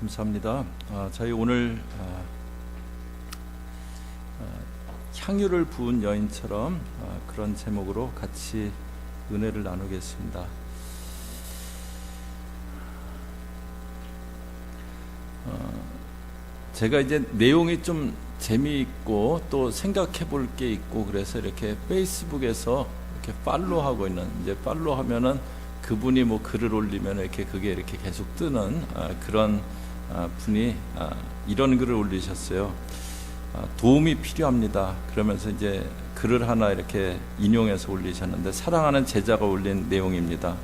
감사합니다. 저희 오늘 향유를 부은 여인처럼 그런 제목으로 같이 은혜를 나누겠습니다. 제가 이제 내용이 좀 재미있고 또 생각해 볼 게 있고 그래서 이렇게 페이스북에서 이렇게 팔로우하고 있는, 이제 팔로우하면은 그분이 뭐 글을 올리면 그게 이렇게 계속 뜨는 그런 분이 이런 글을 올리셨어요. 도움이 필요합니다. 그러면서 이제 글을 하나 이렇게 인용해서 올리셨는데, 사랑하는 제자가 올린 내용입니다.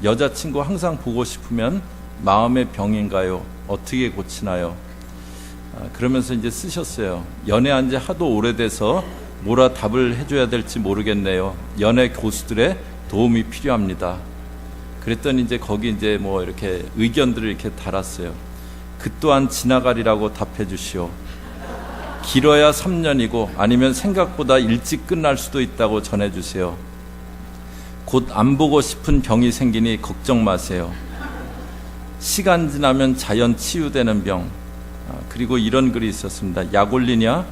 여자친구 항상 보고 싶으면 마음의 병인가요? 어떻게 고치나요? 그러면서 이제 쓰셨어요. 연애한 지 하도 오래돼서 뭐라 답을 해줘야 될지 모르겠네요. 연애 고수들의 도움이 필요합니다. 그랬더니 이제 거기 이제 뭐 이렇게 의견들을 이렇게 달았어요. 그 또한 지나가리라고 답해 주시오. 길어야 3년이고 아니면 생각보다 일찍 끝날 수도 있다고 전해 주세요. 곧 안 보고 싶은 병이 생기니 걱정 마세요. 시간 지나면 자연 치유되는 병. 그리고 이런 글이 있었습니다. 약 올리냐?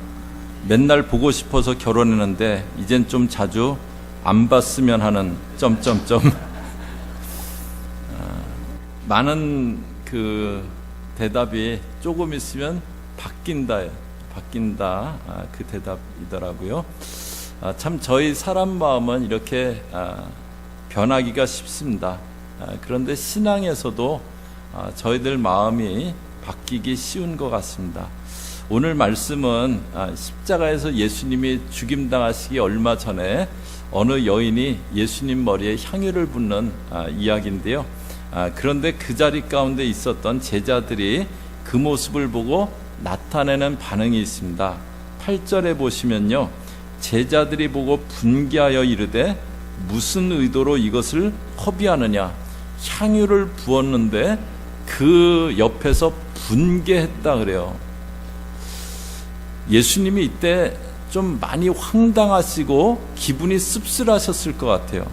맨날 보고 싶어서 결혼했는데 이젠 좀 자주 안 봤으면 하는 점점점. 많은 그 대답이 조금 있으면 바뀐다 그 대답이더라고요. 참 저희 사람 마음은 이렇게 변하기가 쉽습니다. 그런데 신앙에서도 저희들 마음이 바뀌기 쉬운 것 같습니다. 오늘 말씀은 십자가에서 예수님이 죽임당하시기 얼마 전에 어느 여인이 예수님 머리에 향유를 붓는 이야기인데요. 그런데 그 자리 가운데 있었던 제자들이 그 모습을 보고 나타내는 반응이 있습니다. 8절에 보시면요, 제자들이 보고 분개하여 이르되 무슨 의도로 이것을 허비하느냐? 향유를 부었는데 그 옆에서 분개했다 그래요. 예수님이 이때 좀 많이 황당하시고 기분이 씁쓸하셨을 것 같아요.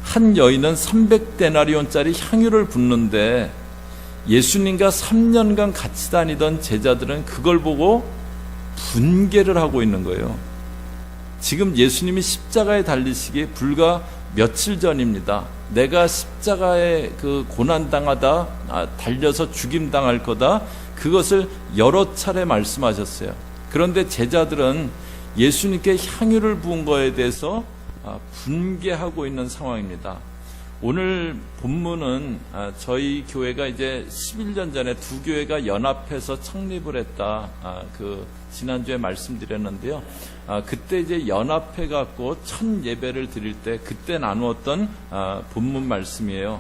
한 여인은 300데나리온짜리 향유를 붓는데 예수님과 3년간 같이 다니던 제자들은 그걸 보고 분개를 하고 있는 거예요. 지금 예수님이 십자가에 달리시기 불과 며칠 전입니다. 내가 십자가에 그 고난당하다, 달려서 죽임당할 거다, 그것을 여러 차례 말씀하셨어요. 그런데 제자들은 예수님께 향유를 부은 거에 대해서 분개하고 있는 상황입니다. 오늘 본문은 저희 교회가 이제 11년 전에 두 교회가 연합해서 창립을 했다. 지난주에 말씀드렸는데요. 그때 이제 연합해 갖고 첫 예배를 드릴 때 그때 나누었던 본문 말씀이에요.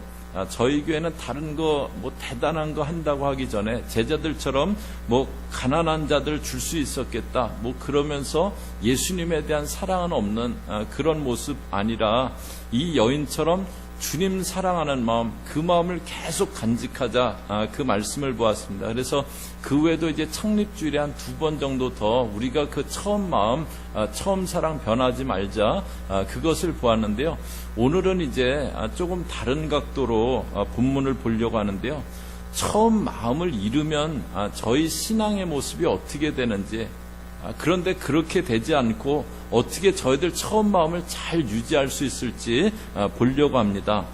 저희 교회는 다른 거 뭐 대단한 거 한다고 하기 전에 제자들처럼 뭐 가난한 자들 줄 수 있었겠다 뭐 그러면서 예수님에 대한 사랑은 없는 그런 모습 아니라 이 여인처럼 주님 사랑하는 마음, 그 마음을 계속 간직하자, 그 말씀을 보았습니다. 그래서 그 외에도 이제 창립주일에 한 2번 정도 더 우리가 그 처음 마음, 처음 사랑 변하지 말자, 그것을 보았는데요. 오늘은 이제 조금 다른 각도로 본문을 보려고 하는데요. 처음 마음을 잃으면 저희 신앙의 모습이 어떻게 되는지, 그런데 그렇게 되지 않고 어떻게 저희들 처음 마음을 잘 유지할 수 있을지 보려고 합니다.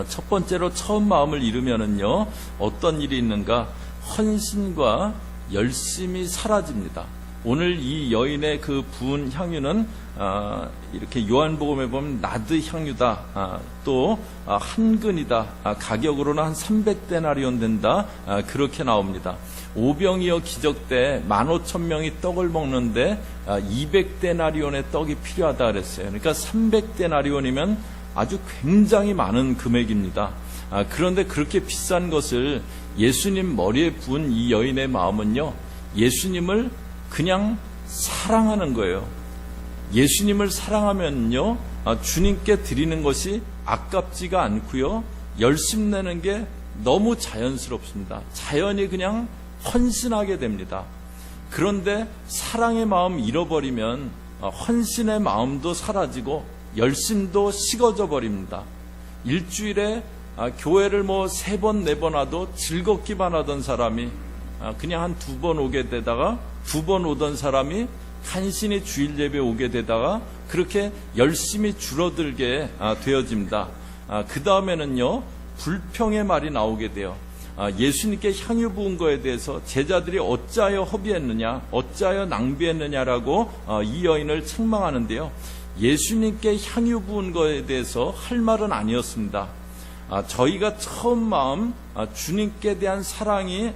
첫 번째로 처음 마음을 잃으면은요, 어떤 일이 있는가? 헌신과 열심이 사라집니다. 오늘 이 여인의 그 부은 향유는 이렇게 요한복음에 보면 나드 향유다, 또 한 근이다, 가격으로는 한 300데나리온 된다, 그렇게 나옵니다. 오병이어 기적 때 15,000명이 떡을 먹는데 200데나리온의 떡이 필요하다 그랬어요. 그러니까 300데나리온이면 아주 굉장히 많은 금액입니다. 그런데 그렇게 비싼 것을 예수님 머리에 부은 이 여인의 마음은요, 예수님을 그냥 사랑하는 거예요. 예수님을 사랑하면요, 주님께 드리는 것이 아깝지가 않고요, 열심내는 게 너무 자연스럽습니다. 자연히 그냥 헌신하게 됩니다. 그런데 사랑의 마음 잃어버리면 헌신의 마음도 사라지고 열심도 식어져 버립니다. 일주일에 교회를 뭐 3번, 4번 와도 즐겁기만 하던 사람이 그냥 한 2번 오게 되다가 2번 오던 사람이 간신히 주일 예배 오게 되다가 그렇게 열심히 줄어들게 되어집니다. 그 다음에는요, 불평의 말이 나오게 돼요. 예수님께 향유 부은 거에 대해서 제자들이 어찌하여 허비했느냐, 어찌하여 낭비했느냐라고 이 여인을 책망하는데요. 예수님께 향유 부은 거에 대해서 할 말은 아니었습니다. 저희가 처음 마음 주님께 대한 사랑이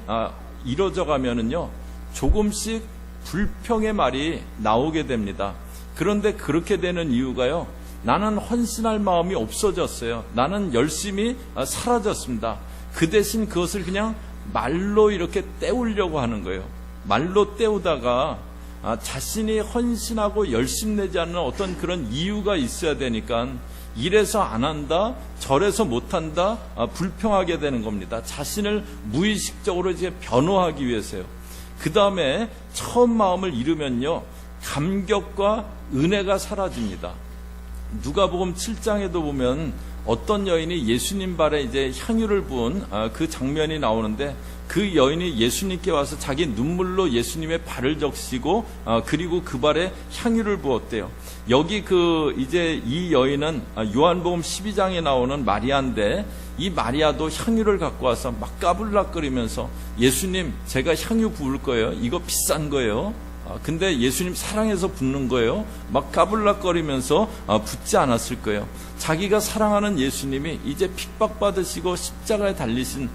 이루어져 가면은요, 조금씩 불평의 말이 나오게 됩니다. 그런데 그렇게 되는 이유가요, 나는 헌신할 마음이 없어졌어요. 나는 열심히 사라졌습니다. 그 대신 그것을 그냥 말로 이렇게 때우려고 하는 거예요. 말로 때우다가 자신이 헌신하고 열심내지 않는 어떤 그런 이유가 있어야 되니까 이래서 안 한다, 저래서 못 한다, 불평하게 되는 겁니다. 자신을 무의식적으로 이제 변호하기 위해서요. 그 다음에 처음 마음을 잃으면요, 감격과 은혜가 사라집니다. 누가복음 7장에도 보면 어떤 여인이 예수님 발에 이제 향유를 부은 그 장면이 나오는데, 그 여인이 예수님께 와서 자기 눈물로 예수님의 발을 적시고 그리고 그 발에 향유를 부었대요. 여기 이제 이 여인은 요한복음 12장에 나오는 마리아인데, 이 마리아도 향유를 갖고 와서 막 까불락거리면서 예수님, 제가 향유 부을 거예요. 이거 비싼 거예요. 근데 예수님 사랑해서 붓는 거예요. 막 까불락거리면서 붓지 않았을 거예요. 자기가 사랑하는 예수님이 이제 핍박받으시고 십자가에 달리신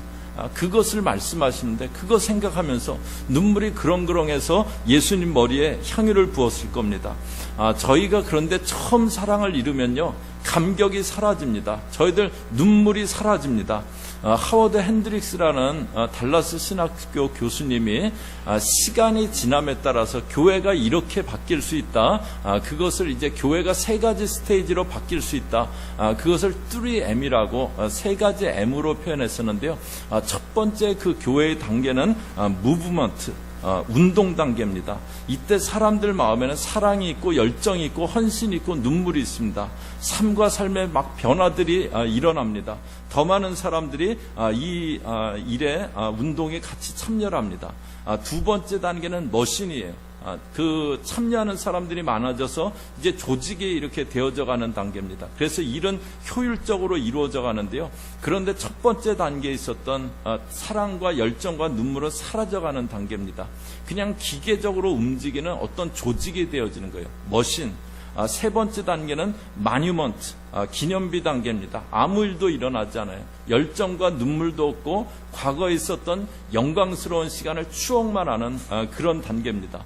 그것을 말씀하시는데, 그거 생각하면서 눈물이 그렁그렁해서 예수님 머리에 향유를 부었을 겁니다. 저희가 그런데 처음 사랑을 잃으면요, 감격이 사라집니다. 저희들 눈물이 사라집니다. 하워드 핸드릭스라는 달라스 신학교 교수님이 시간이 지남에 따라서 교회가 이렇게 바뀔 수 있다. 그것을 이제 교회가 3가지 스테이지로 바뀔 수 있다. 그것을 3M이라고 3가지 M으로 표현했었는데요. 첫 번째 그 교회의 단계는 무브먼트, 운동 단계입니다. 이때 사람들 마음에는 사랑이 있고 열정이 있고 헌신이 있고 눈물이 있습니다. 삶과 삶의 막 변화들이 일어납니다. 더 많은 사람들이 이 일에 운동에 같이 참여를 합니다. 2번째 단계는 머신이에요. 그 참여하는 사람들이 많아져서 이제 조직이 이렇게 되어져 가는 단계입니다. 그래서 일은 효율적으로 이루어져 가는데요. 그런데 첫 번째 단계에 있었던 사랑과 열정과 눈물은 사라져가는 단계입니다. 그냥 기계적으로 움직이는 어떤 조직이 되어지는 거예요. 머신. 3번째 단계는 마뉴먼트, 기념비 단계입니다. 아무 일도 일어나지 않아요. 열정과 눈물도 없고 과거에 있었던 영광스러운 시간을 추억만 하는 그런 단계입니다.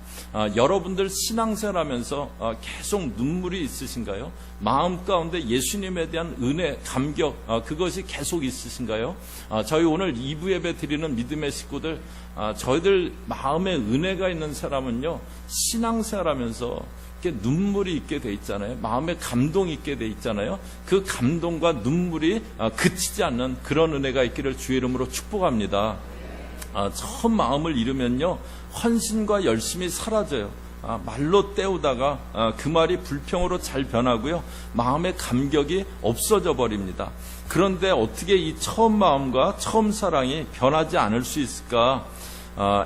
여러분들 신앙생활하면서 계속 눈물이 있으신가요? 마음 가운데 예수님에 대한 은혜, 감격, 그것이 계속 있으신가요? 저희 오늘 2부 예배 드리는 믿음의 식구들, 저희들 마음에 은혜가 있는 사람은요, 신앙생활하면서 눈물이 있게 돼 있잖아요. 마음에 감동이 있게 돼 있잖아요. 그 감동과 눈물이 그치지 않는 그런 은혜가 있기를 주의 이름으로 축복합니다. 처음 마음을 잃으면요, 헌신과 열심이 사라져요. 말로 때우다가 그 말이 불평으로 잘 변하고요, 마음의 감격이 없어져 버립니다. 그런데 어떻게 이 처음 마음과 처음 사랑이 변하지 않을 수 있을까?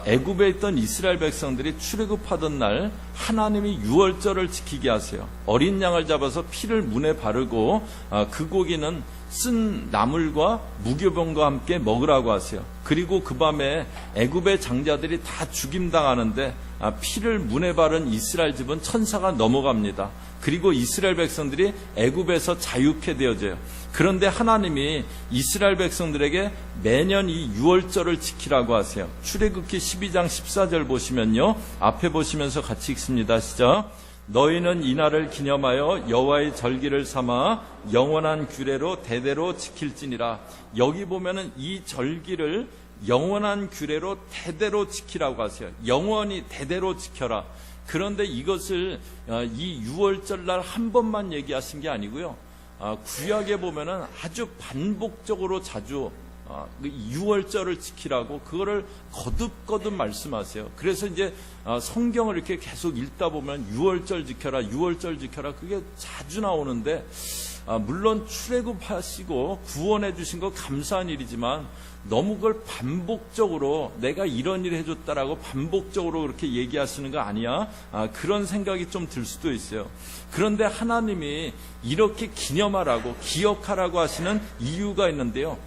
애굽에 있던 이스라엘 백성들이 출애굽하던 날 하나님이 유월절을 지키게 하세요. 어린 양을 잡아서 피를 문에 바르고 그 고기는 쓴 나물과 무교병과 함께 먹으라고 하세요. 그리고 그 밤에 애굽의 장자들이 다 죽임당하는데 피를 문에 바른 이스라엘 집은 천사가 넘어갑니다. 그리고 이스라엘 백성들이 애굽에서 자유케 되어져요. 그런데 하나님이 이스라엘 백성들에게 매년 이 유월절을 지키라고 하세요. 출애굽기 12장 14절 보시면요, 앞에 보시면서 같이 읽습니다. 시작. 너희는 이날을 기념하여 여호와의 절기를 삼아 영원한 규례로 대대로 지킬지니라. 여기 보면은 이 절기를 영원한 규례로 대대로 지키라고 하세요. 영원히 대대로 지켜라. 그런데 이것을 이 유월절날 한 번만 얘기하신 게 아니고요, 구약에 보면은 아주 반복적으로 자주 유월절을 지키라고 그거를 거듭거듭 말씀하세요. 그래서 이제 성경을 이렇게 계속 읽다 보면 유월절 지켜라, 유월절 지켜라, 그게 자주 나오는데, 물론 출애굽하시고 구원해 주신 거 감사한 일이지만 너무 그걸 반복적으로 내가 이런 일을 해줬다라고 반복적으로 그렇게 얘기하시는 거 아니야? 그런 생각이 좀 들 수도 있어요. 그런데 하나님이 이렇게 기념하라고, 기억하라고 하시는 이유가 있는데요.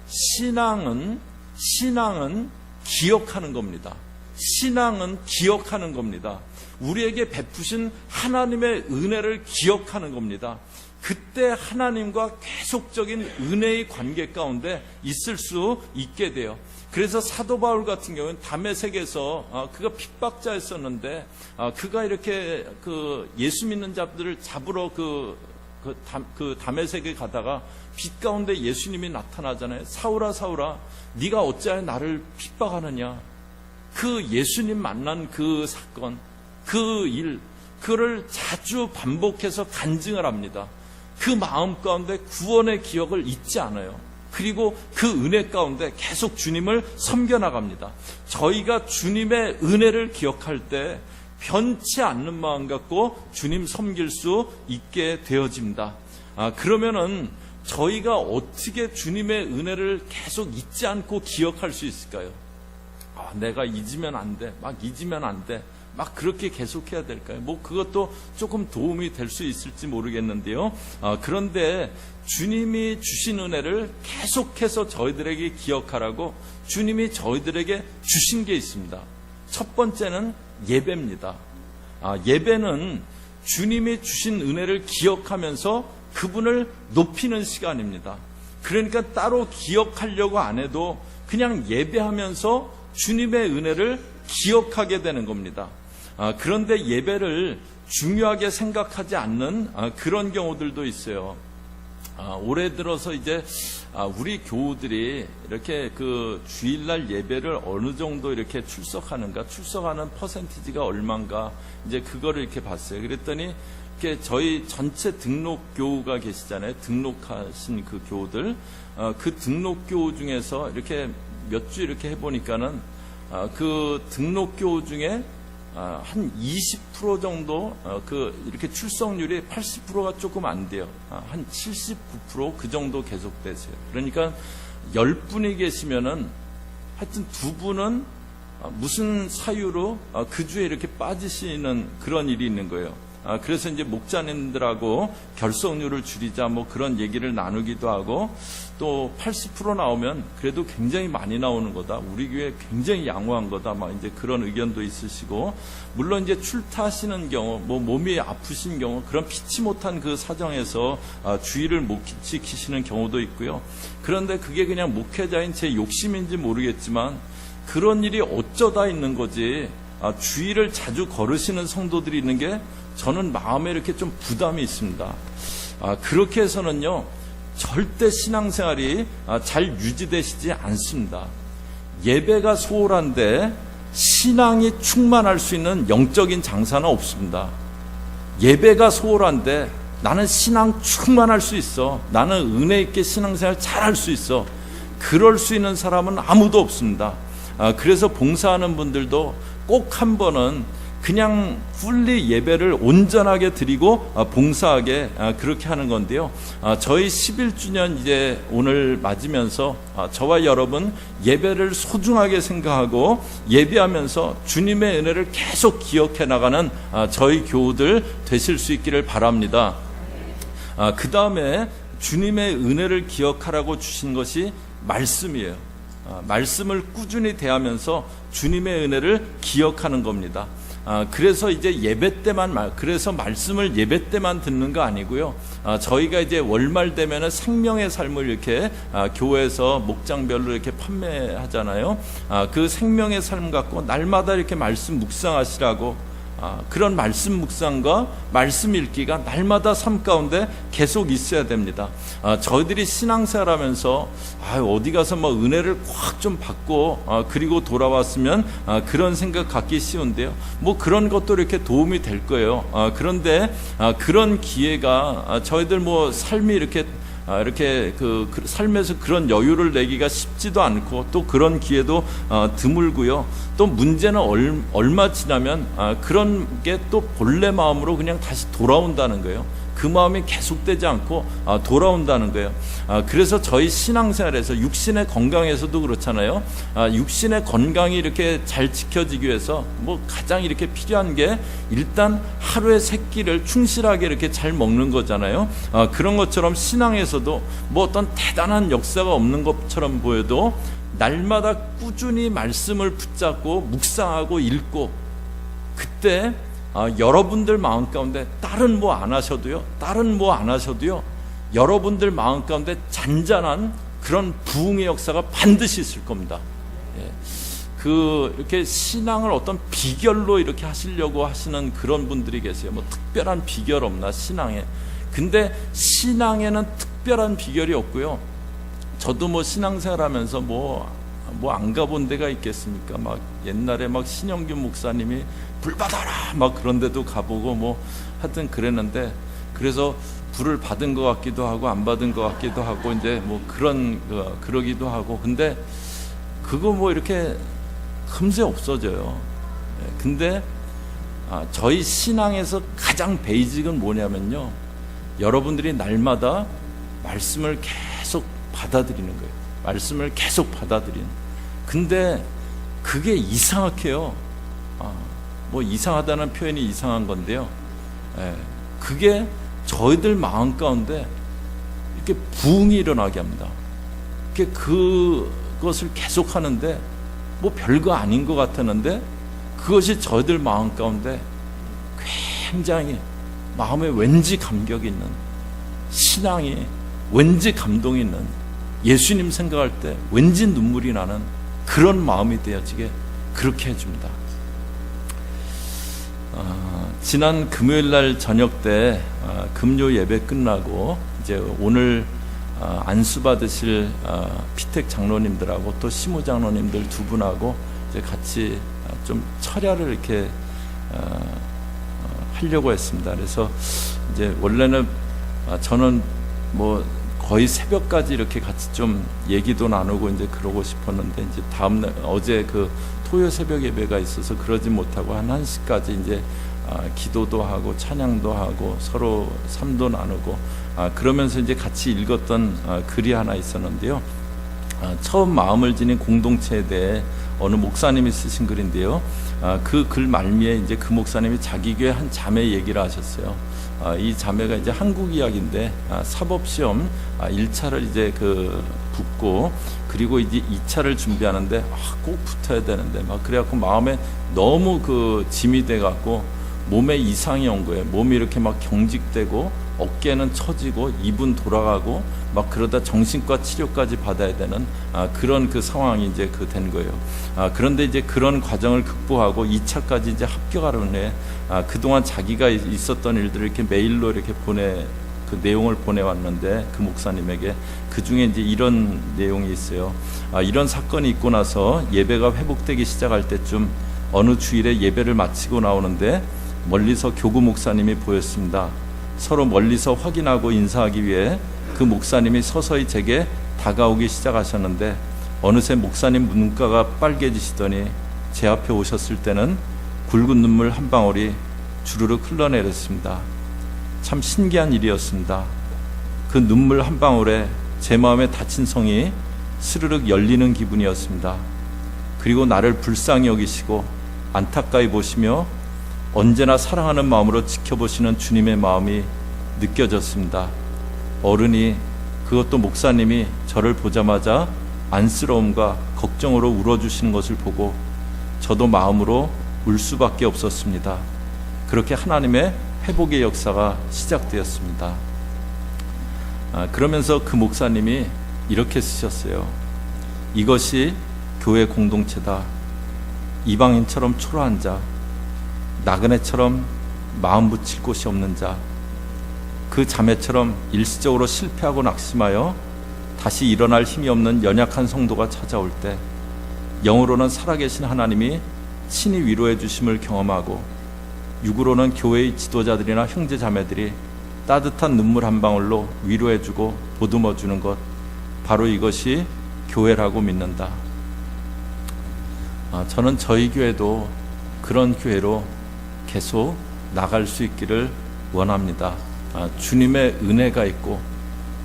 신앙은 기억하는 겁니다. 신앙은 기억하는 겁니다. 우리에게 베푸신 하나님의 은혜를 기억하는 겁니다. 그때 하나님과 계속적인 은혜의 관계 가운데 있을 수 있게 돼요. 그래서 사도 바울 같은 경우는 다메섹에서 그가 핍박자였었는데 그가 이렇게 예수 믿는 자들을 잡으러 다메섹에 가다가 빛 가운데 예수님이 나타나잖아요. 사울아 사울아 네가 어찌하여 나를 핍박하느냐. 그 예수님 만난 그 사건, 그 일, 그를 자주 반복해서 간증을 합니다. 그 마음 가운데 구원의 기억을 잊지 않아요. 그리고 그 은혜 가운데 계속 주님을 섬겨나갑니다. 저희가 주님의 은혜를 기억할 때 변치 않는 마음 갖고 주님 섬길 수 있게 되어집니다. 그러면은 저희가 어떻게 주님의 은혜를 계속 잊지 않고 기억할 수 있을까요? 내가 잊으면 안 돼. 막 잊으면 안 돼. 막 그렇게 계속해야 될까요? 그것도 조금 도움이 될 수 있을지 모르겠는데요. 그런데 주님이 주신 은혜를 계속해서 저희들에게 기억하라고 주님이 저희들에게 주신 게 있습니다. 첫 번째는 예배입니다. 예배는 주님이 주신 은혜를 기억하면서 그분을 높이는 시간입니다. 그러니까 따로 기억하려고 안 해도 그냥 예배하면서 주님의 은혜를 기억하게 되는 겁니다. 그런데 예배를 중요하게 생각하지 않는 그런 경우들도 있어요. 올해 들어서 이제 우리 교우들이 이렇게 주일날 예배를 어느 정도 이렇게 출석하는 퍼센티지가 얼마인가, 이제 그거를 이렇게 봤어요. 그랬더니 이렇게 저희 전체 등록 교우가 계시잖아요. 등록하신 그 교우들, 그 등록 교우 중에서 이렇게 몇 주 이렇게 해보니까는 그 등록 교우 중에 한 20% 정도 이렇게 출석률이 80%가 조금 안 돼요. 한 79% 그 정도 계속되세요. 그러니까 10분이 계시면은 하여튼 2분은 무슨 사유로 그 주에 이렇게 빠지시는 그런 일이 있는 거예요. 그래서 이제 목자님들하고 결석률을 줄이자 그런 얘기를 나누기도 하고, 또 80% 나오면 그래도 굉장히 많이 나오는 거다. 우리 교회 굉장히 양호한 거다. 이제 그런 의견도 있으시고, 물론 이제 출타하시는 경우, 몸이 아프신 경우, 그런 피치 못한 그 사정에서 주의를 못 지키시는 경우도 있고요. 그런데 그게 그냥 목회자인 제 욕심인지 모르겠지만 그런 일이 어쩌다 있는 거지. 주의를 자주 거르시는 성도들이 있는 게 저는 마음에 이렇게 좀 부담이 있습니다. 그렇게 해서는요, 절대 신앙생활이 잘 유지되시지 않습니다. 예배가 소홀한데 신앙이 충만할 수 있는 영적인 장사는 없습니다. 예배가 소홀한데 나는 신앙 충만할 수 있어. 나는 은혜 있게 신앙생활 잘할 수 있어. 그럴 수 있는 사람은 아무도 없습니다. 그래서 봉사하는 분들도 꼭 한 번은 그냥 풀리 예배를 온전하게 드리고 봉사하게 그렇게 하는 건데요. 저희 11주년 이제 오늘 맞으면서 저와 여러분 예배를 소중하게 생각하고 예배하면서 주님의 은혜를 계속 기억해 나가는 저희 교우들 되실 수 있기를 바랍니다. 그 다음에 주님의 은혜를 기억하라고 주신 것이 말씀이에요. 말씀을 꾸준히 대하면서 주님의 은혜를 기억하는 겁니다. 그래서 이제 예배 때만 그래서 말씀을 예배 때만 듣는 거 아니고요. 저희가 이제 월말 되면은 생명의 삶을 이렇게 교회에서 목장별로 이렇게 판매하잖아요. 그 생명의 삶 갖고 날마다 이렇게 말씀 묵상하시라고, 그런 말씀 묵상과 말씀 읽기가 날마다 삶 가운데 계속 있어야 됩니다. 저희들이 신앙생활하면서 어디 가서 은혜를 확 좀 받고 그리고 돌아왔으면 그런 생각 갖기 쉬운데요. 그런 것도 이렇게 도움이 될 거예요. 그런데 그런 기회가 저희들 삶이 이렇게 이렇게 그 삶에서 그런 여유를 내기가 쉽지도 않고 또 그런 기회도 드물고요. 또 문제는 얼마 지나면 그런 게 또 본래 마음으로 그냥 다시 돌아온다는 거예요. 그 마음이 계속되지 않고 돌아온다는 거예요. 그래서 저희 신앙생활에서 육신의 건강에서도 그렇잖아요. 육신의 건강이 이렇게 잘 지켜지기 위해서 뭐 가장 이렇게 필요한 게 일단 하루의 세 끼를 충실하게 이렇게 잘 먹는 거잖아요. 그런 것처럼 신앙에서도 뭐 어떤 대단한 역사가 없는 것처럼 보여도 날마다 꾸준히 말씀을 붙잡고 묵상하고 읽고, 그때 여러분들 마음 가운데 다른 뭐 안 하셔도요, 여러분들 마음 가운데 잔잔한 그런 부흥의 역사가 반드시 있을 겁니다. 이렇게 신앙을 어떤 비결로 이렇게 하시려고 하시는 그런 분들이 계세요. 뭐 특별한 비결 없나 신앙에? 근데 신앙에는 특별한 비결이 없고요. 저도 뭐 신앙생활하면서 뭐 안 가본 데가 있겠습니까? 막 옛날에 막 신영균 목사님이 불 받아라 막 그런 데도 가보고 뭐 하여튼 그랬는데, 그래서 불을 받은 것 같기도 하고 안 받은 것 같기도 하고 이제 뭐 그러기도 하고, 근데 그거 뭐 이렇게 금세 없어져요. 근데 저희 신앙에서 가장 베이직은 뭐냐면요, 여러분들이 날마다 말씀을 계속 받아들이는 거예요. 말씀을 계속 받아들이는. 근데 그게 이상하게요. 뭐 이상하다는 표현이 이상한 건데요. 그게 저희들 마음 가운데 이렇게 부흥이 일어나게 합니다. 그것을 계속 하는데 뭐 별거 아닌 것 같았는데 그것이 저희들 마음 가운데 굉장히 마음에 왠지 감격이 있는, 신앙이 왠지 감동이 있는, 예수님 생각할 때 왠지 눈물이 나는 그런 마음이 되어지게 그렇게 해줍니다. 지난 금요일 날 저녁 때 금요 예배 끝나고 이제 오늘 안수 받으실 피택 장로님들하고 또 시무 장로님들 두 분하고 이제 같이 좀 철야를 이렇게 하려고 했습니다. 그래서 이제 원래는 저는 뭐 거의 새벽까지 이렇게 같이 좀 얘기도 나누고 이제 그러고 싶었는데, 이제 다음날 어제 그 토요 새벽 예배가 있어서 그러지 못하고 한 1시까지 이제 기도도 하고 찬양도 하고 서로 삶도 나누고 그러면서 이제 같이 읽었던 글이 하나 있었는데요. 처음 마음을 지닌 공동체에 대해 어느 목사님이 쓰신 글인데요. 그 글 말미에 이제 그 목사님이 자기 교회 한 자매 얘기를 하셨어요. 이 자매가 이제 한국 이야기인데 사법시험 1차를 이제 붙고, 그리고 이제 2차를 준비하는데 꼭 붙어야 되는데 막 그래갖고 마음에 너무 짐이 돼갖고 몸에 이상이 온 거예요. 몸이 이렇게 막 경직되고 어깨는 처지고 입은 돌아가고 막 그러다 정신과 치료까지 받아야 되는 그런 상황이 이제 된 거예요. 그런데 이제 그런 과정을 극복하고 2차까지 이제 합격하려는 해 그동안 자기가 있었던 일들을 이렇게 메일로 이렇게 그 내용을 보내왔는데 그 목사님에게 그 중에 이제 이런 내용이 있어요. 이런 사건이 있고 나서 예배가 회복되기 시작할 때쯤 어느 주일에 예배를 마치고 나오는데 멀리서 교구 목사님이 보였습니다. 서로 멀리서 확인하고 인사하기 위해 그 목사님이 서서히 제게 다가오기 시작하셨는데 어느새 목사님 눈가가 빨개지시더니 제 앞에 오셨을 때는 굵은 눈물 한 방울이 주르륵 흘러내렸습니다. 참 신기한 일이었습니다. 그 눈물 한 방울에 제 마음에 닫힌 성이 스르륵 열리는 기분이었습니다. 그리고 나를 불쌍히 여기시고 안타까이 보시며 언제나 사랑하는 마음으로 지켜보시는 주님의 마음이 느껴졌습니다. 어른이, 그것도 목사님이 저를 보자마자 안쓰러움과 걱정으로 울어주시는 것을 보고 저도 마음으로 울 수밖에 없었습니다. 그렇게 하나님의 회복의 역사가 시작되었습니다. 그러면서 그 목사님이 이렇게 쓰셨어요. 이것이 교회 공동체다. 이방인처럼 초라한 자, 나그네처럼 마음 붙일 곳이 없는 자, 그 자매처럼 일시적으로 실패하고 낙심하여 다시 일어날 힘이 없는 연약한 성도가 찾아올 때 영으로는 살아계신 하나님이 친히 위로해 주심을 경험하고 육으로는 교회의 지도자들이나 형제 자매들이 따뜻한 눈물 한 방울로 위로해 주고 보듬어 주는 것, 바로 이것이 교회라고 믿는다. 저는 저희 교회도 그런 교회로 계속 나갈 수 있기를 원합니다. 주님의 은혜가 있고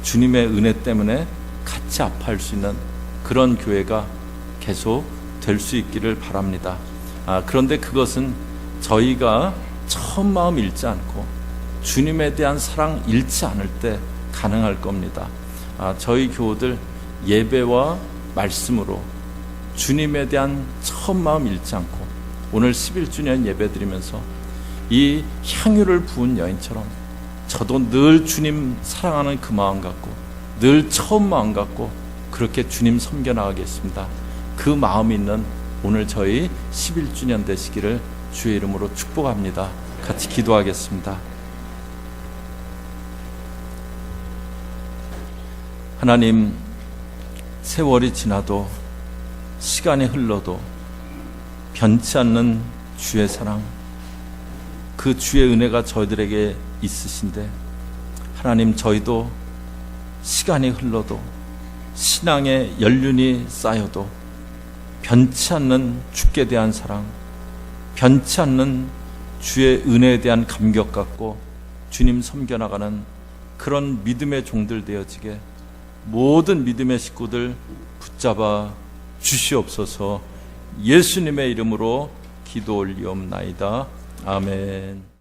주님의 은혜 때문에 같이 아파할 수 있는 그런 교회가 계속 될 수 있기를 바랍니다. 그런데 그것은 저희가 처음 마음 잃지 않고 주님에 대한 사랑 잃지 않을 때 가능할 겁니다. 저희 교우들 예배와 말씀으로 주님에 대한 처음 마음 잃지 않고 오늘 11주년 예배 드리면서 이 향유를 부은 여인처럼 저도 늘 주님 사랑하는 그 마음 갖고 늘 처음 마음 갖고 그렇게 주님 섬겨 나가겠습니다. 그 마음이 있는 오늘 저희 11주년 되시기를 주의 이름으로 축복합니다. 같이 기도하겠습니다. 하나님, 세월이 지나도 시간이 흘러도 변치 않는 주의 사랑, 그 주의 은혜가 저희들에게 있으신데 하나님, 저희도 시간이 흘러도 신앙의 연륜이 쌓여도 변치 않는 주께 대한 사랑, 변치 않는 주의 은혜에 대한 감격 갖고 주님 섬겨나가는 그런 믿음의 종들 되어지게 모든 믿음의 식구들 붙잡아 주시옵소서. 예수님의 이름으로 기도 올리옵나이다. 아멘.